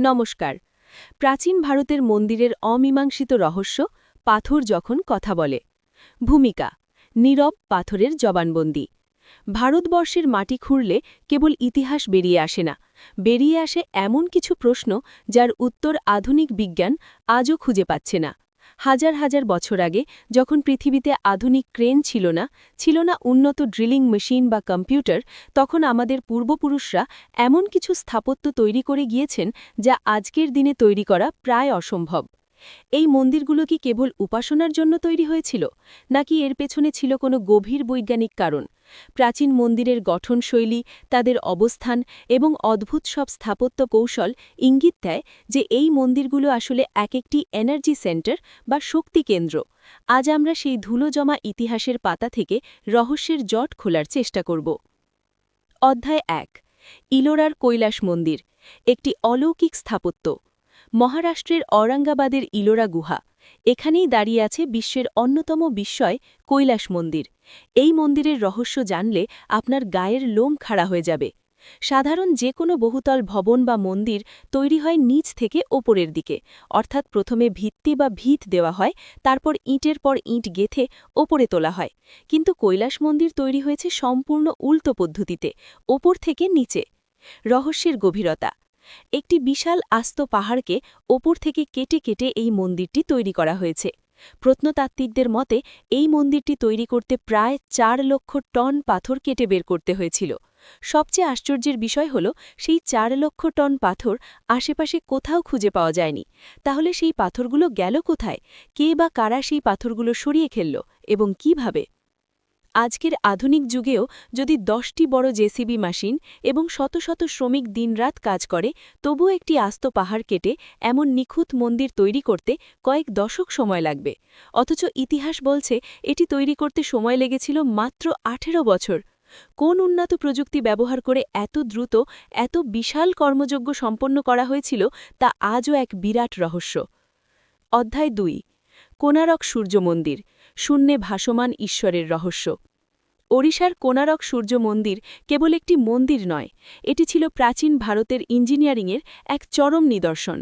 নমস্কার। প্রাচীন ভারতের মন্দিরের অমীমাংসিত রহস্য পাথর যখন কথা বলে। ভূমিকা নীরব পাথরের জবানবন্দি। ভারতবর্ষের মাটি খুঁড়লে কেবল ইতিহাস বেরিয়ে আসে না, বেরিয়ে আসে এমন কিছু প্রশ্ন যার উত্তর আধুনিক বিজ্ঞান আজও খুঁজে পাচ্ছে না। হাজার হাজার বছর আগে যখন পৃথিবীতে আধুনিক ক্রেন ছিল না উন্নত ড্রিলিং মেশিন বা কম্পিউটার, তখন আমাদের পূর্বপুরুষরা এমন কিছু স্থাপত্য তৈরি করে গিয়েছেন যা আজকের দিনে তৈরি করা প্রায় অসম্ভব। এই মন্দিরগুলো কি কেবল উপাসনার জন্য তৈরি হয়েছিল, নাকি এর পেছনে ছিল কোনো গভীর বৈজ্ঞানিক কারণ? প্রাচীন মন্দিরের গঠনশৈলী, তাদের অবস্থান এবং অদ্ভুত সব স্থাপত্য কৌশল ইঙ্গিত দেয় যে এই মন্দিরগুলো আসলে এক একটি এনার্জি সেন্টার বা শক্তি কেন্দ্র। আজ আমরা সেই ধুলো জমা ইতিহাসের পাতা থেকে রহস্যের জট খোলার চেষ্টা করব। অধ্যায় ১। ইলোরার কৈলাস মন্দির, একটি অলৌকিক স্থাপত্য। মহারাষ্ট্রের ঔরঙ্গাবাদের ইলোরা গুহা, এখানেই দাঁড়িয়ে আছে বিশ্বের অন্যতম বিস্ময় কৈলাস মন্দির। এই মন্দিরের রহস্য জানলে আপনার গায়ের লোম খাড়া হয়ে যাবে। সাধারণ যে কোনো বহুতল ভবন বা মন্দির তৈরি হয় নিচ থেকে ওপরের দিকে, অর্থাৎ প্রথমে ভিত্তি বা ভিত দেওয়া হয়, তারপর ইঁটের পর ইঁট গেথে ওপরে তোলা হয়। কিন্তু কৈলাস মন্দির তৈরি হয়েছে সম্পূর্ণ উল্টো পদ্ধতিতে, ওপর থেকে নিচে। রহস্যের গভীরতা। একটি বিশাল আস্ত পাহাড়কে ওপর থেকে কেটে কেটে এই মন্দিরটি তৈরি করা হয়েছে। প্রত্নতাত্ত্বিকদের মতে এই মন্দিরটি তৈরি করতে প্রায় ৪ লক্ষ টন পাথর কেটে বের করতে হয়েছিল। সবচেয়ে আশ্চর্যের বিষয় হল, সেই ৪ লক্ষ টন পাথর আশেপাশে কোথাও খুঁজে পাওয়া যায়নি। তাহলে সেই পাথরগুলো গেল কোথায়? কে বা কারা সেই পাথরগুলো সরিয়ে ফেলল এবং কিভাবে? আজকের আধুনিক যুগেও যদি ১০টি বড় জেসিবি মেশিন এবং শত শত শ্রমিক দিনরাত কাজ করে, তবুও একটি আস্ত পাহাড় কেটে এমন নিখুঁত মন্দির তৈরি করতে কয়েক দশক সময় লাগবে। অথচ ইতিহাস বলছে এটি তৈরি করতে সময় লেগেছিল মাত্র ১৮ বছর। কোন উন্নত প্রযুক্তি ব্যবহার করে এত দ্রুত, এত বিশাল কর্মযজ্ঞ সম্পন্ন করা হয়েছিল, তা আজও এক বিরাট রহস্য। অধ্যায় ২। কোণারক সূর্য মন্দির, শূন্যে ভাসমান ঈশ্বরের রহস্য। ওড়িশার কোণারক সূর্য মন্দির কেবল একটি মন্দির নয়, এটি ছিল প্রাচীন ভারতের ইঞ্জিনিয়ারিংয়ের এক চরম নিদর্শন।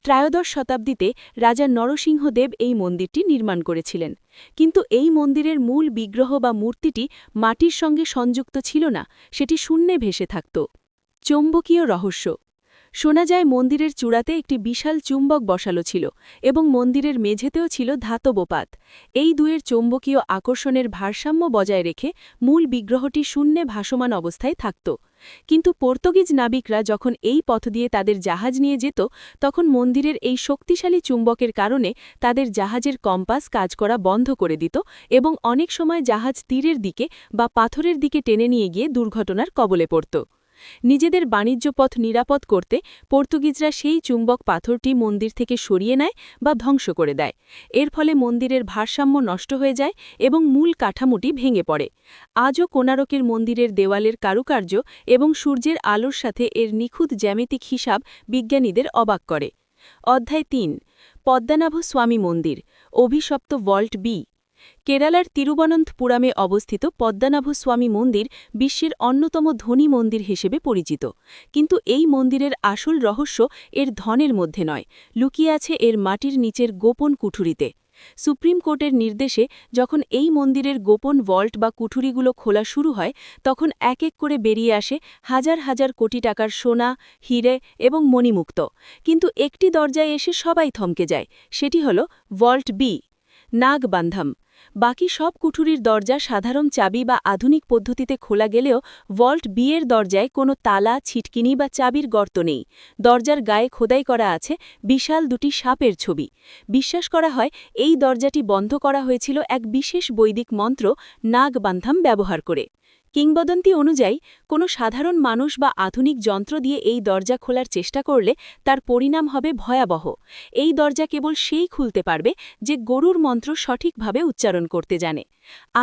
ত্রয়োদশ শতাব্দীতে রাজা নরসিংহদেব এই মন্দিরটি নির্মাণ করেছিলেন। কিন্তু এই মন্দিরের মূল বিগ্রহ বা মূর্তিটি মাটির সঙ্গে সংযুক্ত ছিল না, সেটি শূন্যে ভেসে থাকত। চৌম্বকীয় রহস্য। শোনা যায় মন্দিরের চূড়াতে একটি বিশাল চুম্বক বসালো ছিল এবং মন্দিরের মেঝেতেও ছিল ধাতব পাত। এই দুয়ের চৌম্বকীয় আকর্ষণের ভারসাম্য বজায় রেখে মূল বিগ্রহটি শূন্যে ভাসমান অবস্থায় থাকত। কিন্তু পর্তুগিজ নাবিকরা যখন এই পথ দিয়ে তাদের জাহাজ নিয়ে যেত, তখন মন্দিরের এই শক্তিশালী চুম্বকের কারণে তাদের জাহাজের কম্পাস কাজ করা বন্ধ করে দিত এবং অনেক সময় জাহাজ তীরের দিকে বা পাথরের দিকে টেনে নিয়ে গিয়ে দুর্ঘটনার কবলে পড়ত। নিজেদের বাণিজ্য পথ নিরাপদ করতে পর্তুগিজরা সেই চুম্বক পাথরটি মন্দির থেকে সরিয়ে নেয় বা ধ্বংস করে দেয়। এর ফলে মন্দিরের ভারসাম্য নষ্ট হয়ে যায় এবং মূল কাঠামোটি ভেঙে পড়ে। আজও কোণারকের মন্দিরের দেওয়ালের কারুকার্য এবং সূর্যের আলোর সাথে এর নিখুঁত জ্যামিতিক হিসাব বিজ্ঞানীদের অবাক করে। অধ্যায় ৩। পদ্মনাভ স্বামী মন্দির, অভিশপ্ত ভল্ট বি। কেরালার তিরুবনন্তপুরমে অবস্থিত পদ্মনাভ স্বামী মন্দির বিশ্বের অন্যতম ধনী মন্দির হিসেবে পরিচিত। কিন্তু এই মন্দিরের আসল রহস্য এর ধনের মধ্যে নয়, লুকিয়ে আছে এর মাটির নিচের গোপন কুঠুরিতে। সুপ্রিম কোর্টের নির্দেশে যখন এই মন্দিরের গোপন ভল্ট বা কুঠুরিগুলো খোলা শুরু হয়, তখন এক এক করে বেরিয়ে আসে হাজার হাজার কোটি টাকার সোনা, হিরে এবং মণিমুক্ত। কিন্তু একটি দরজায় এসে সবাই থমকে যায়, সেটি হল ভল্ট বি, নাগবান্ধম। বাকি সব কুঠুরির দরজা সাধারণ চাবি বা আধুনিক পদ্ধতিতে খোলা গেলেও ভল্ট বি এর দরজায় কোনো তালা, ছিটকিনি বা চাবির গর্ত নেই। দরজার গায়ে খোদাই করা আছে বিশাল দুটি সাপের ছবি। বিশ্বাস করা হয় এই দরজাটি বন্ধ করা হয়েছিল এক বিশেষ বৈদিক মন্ত্র নাগবান্ধম ব্যবহার করে। কিংবদন্তি অনুযায়ী কোনো সাধারণ মানুষ বা আধুনিক যন্ত্র দিয়ে এই দরজা খোলার চেষ্টা করলে তার পরিণাম হবে ভয়াবহ। এই দরজা কেবল সেই খুলতে পারবে যে গরুর মন্ত্র সঠিকভাবে উচ্চারণ করতে জানে।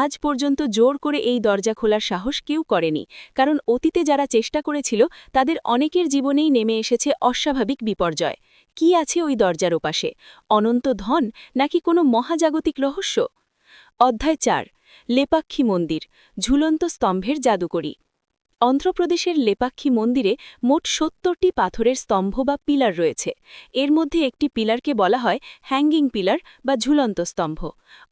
আজ পর্যন্ত জোর করে এই দরজা খোলার সাহস কেউ করেনি, কারণ অতীতে যারা চেষ্টা করেছিল তাদের অনেকের জীবনেই নেমে এসেছে অস্বাভাবিক বিপর্যয়। কি আছে ওই দরজার ওপাশে? অনন্ত ধন, নাকি কোনো মহাজাগতিক রহস্য? অধ্যায় ৪। লেপাক্ষী মন্দির, ঝুলন্ত স্তম্ভের জাদুকরী। অন্ধ্রপ্রদেশের লেপাক্ষী মন্দিরে মোট ৭০টি পাথরের স্তম্ভ বা পিলার রয়েছে। এর মধ্যে একটি পিলারকে বলা হয় হ্যাঙ্গিং পিলার বা ঝুলন্ত স্তম্ভ।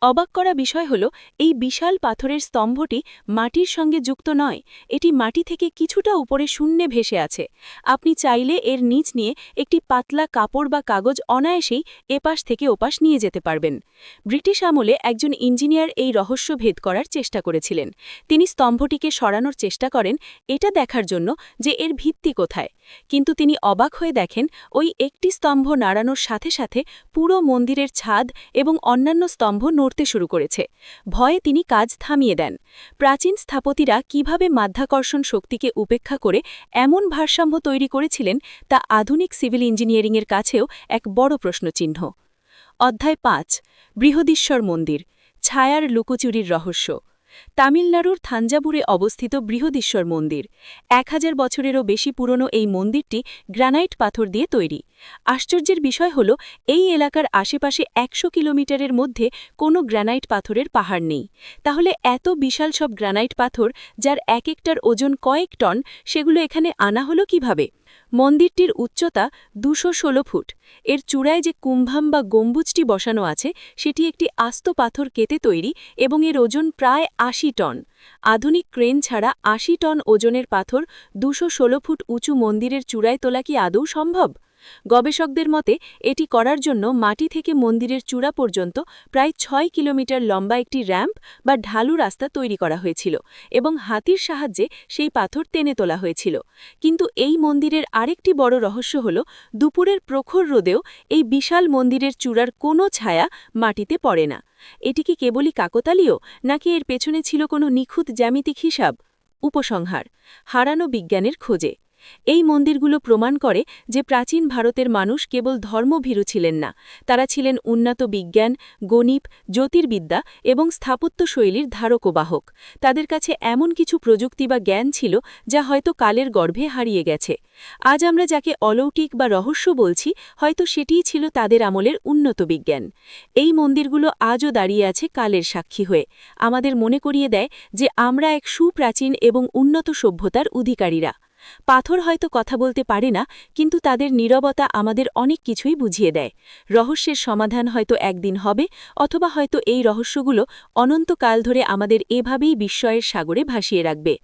অবাক করা বিষয় হল, এই বিশাল পাথরের স্তম্ভটি মাটির সঙ্গে যুক্ত নয়, এটি মাটি থেকে কিছুটা উপরে শূন্যে ভেসে আছে। আপনি চাইলে এর নিচ নিয়ে একটি পাতলা কাপড় বা কাগজ অনায়াসেই এপাশ থেকে ওপাশ নিয়ে যেতে পারবেন। ব্রিটিশ আমলে একজন ইঞ্জিনিয়ার এই রহস্য ভেদ করার চেষ্টা করেছিলেন। তিনি স্তম্ভটিকে সরানোর চেষ্টা করেন এটা দেখার জন্য যে এর ভিত্তি কোথায়, কিন্তু তিনি অবাক হয়ে দেখেন ওই একটি স্তম্ভ নাড়ানোর সাথে সাথে পুরো মন্দিরের ছাদ এবং অন্যান্য স্তম্ভ নড়তে শুরু করেছে। ভয়ে তিনি কাজ থামিয়ে দেন। প্রাচীন স্থাপতিরা কিভাবে মাধ্যাকর্ষণ শক্তিকে উপেক্ষা করে এমন ভারসাম্য তৈরি করেছিলেন তা আধুনিক সিভিল ইঞ্জিনিয়ারিংয়ের কাছেও এক বড় প্রশ্নচিহ্ন। অধ্যায় ৫, বৃহদীশ্বর মন্দির, ছায়ার লুকোচুরির রহস্য। তামিলনাড়ুর থাঞ্জাভুরে অবস্থিত বৃহদীশ্বর মন্দির। ১০০০ বছরেরও বেশি পুরনো এই মন্দিরটি গ্রানাইট পাথর দিয়ে তৈরি। আশ্চর্যের বিষয় হল, এই এলাকার আশেপাশে ১০০ কিলোমিটারের মধ্যে কোনো গ্রানাইট পাথরের পাহাড় নেই। তাহলে এত বিশাল সব গ্রানাইট পাথর, যার এক একটার ওজন কয়েক টন, সেগুলো এখানে আনা হলো কিভাবে? মন্দিরটির উচ্চতা ২১৬ ফুট। এর চূড়ায় যে কুম্ভাম বা গম্বুজটি বসানো আছে সেটি একটি আস্ত পাথর কেটে তৈরি এবং এর ওজন প্রায় ৮০ টন। আধুনিক ক্রেন ছাড়া ৮০ টন ওজনের পাথর ২১৬ ফুট উঁচু মন্দিরের চূড়ায় তোলা কি আদৌ সম্ভব? গবেষকদের মতে এটি করার জন্য মাটি থেকে মন্দিরের চূড়া পর্যন্ত প্রায় ৬ কিলোমিটার লম্বা একটি র্যাম্প বা ঢালু রাস্তা তৈরি করা হয়েছিল এবং হাতির সাহায্যে সেই পাথর টেনে তোলা হয়েছিল। কিন্তু এই মন্দিরের আরেকটি বড় রহস্য হল, দুপুরের প্রখর রোদেও এই বিশাল মন্দিরের চূড়ার কোনো ছায়া মাটিতে পড়ে না। এটি কি কেবলই কাকতালীয়, নাকি এর পেছনে ছিল কোনো নিখুঁত জ্যামিতিক হিসাব? উপসংহার: হারানো বিজ্ঞানের খোঁজে। এই মন্দিরগুলো প্রমাণ করে যে প্রাচীন ভারতের মানুষ কেবল ধর্মভীরু ছিলেন না, তারা ছিলেন উন্নত বিজ্ঞান, গণিত, জ্যোতির্বিদ্যা এবং স্থাপত্যশৈলীর ধারক ও বাহক। তাদের কাছে এমন কিছু প্রযুক্তি বা জ্ঞান ছিল যা হয়তো কালের গর্ভে হারিয়ে গেছে। আজ আমরা যাকে অলৌকিক বা রহস্য বলছি, হয়তো সেটিই ছিল তাদের আমলের উন্নত বিজ্ঞান। এই মন্দিরগুলো আজও দাঁড়িয়ে আছে কালের সাক্ষী হয়ে, আমাদের মনে করিয়ে দেয় যে আমরা এক সুপ্রাচীন এবং উন্নত সভ্যতার অধিকারীরা। পাথর হয়তো কথা বলতে পারে না, কিন্তু তাদের নীরবতা আমাদের অনেক কিছুই বুঝিয়ে দেয়। রহস্যের সমাধান হয়তো একদিন হবে, অথবা হয়তো এই রহস্যগুলো অনন্তকাল ধরে আমাদের এভাবেই বিস্ময়ের সাগরে ভাসিয়ে রাখবে।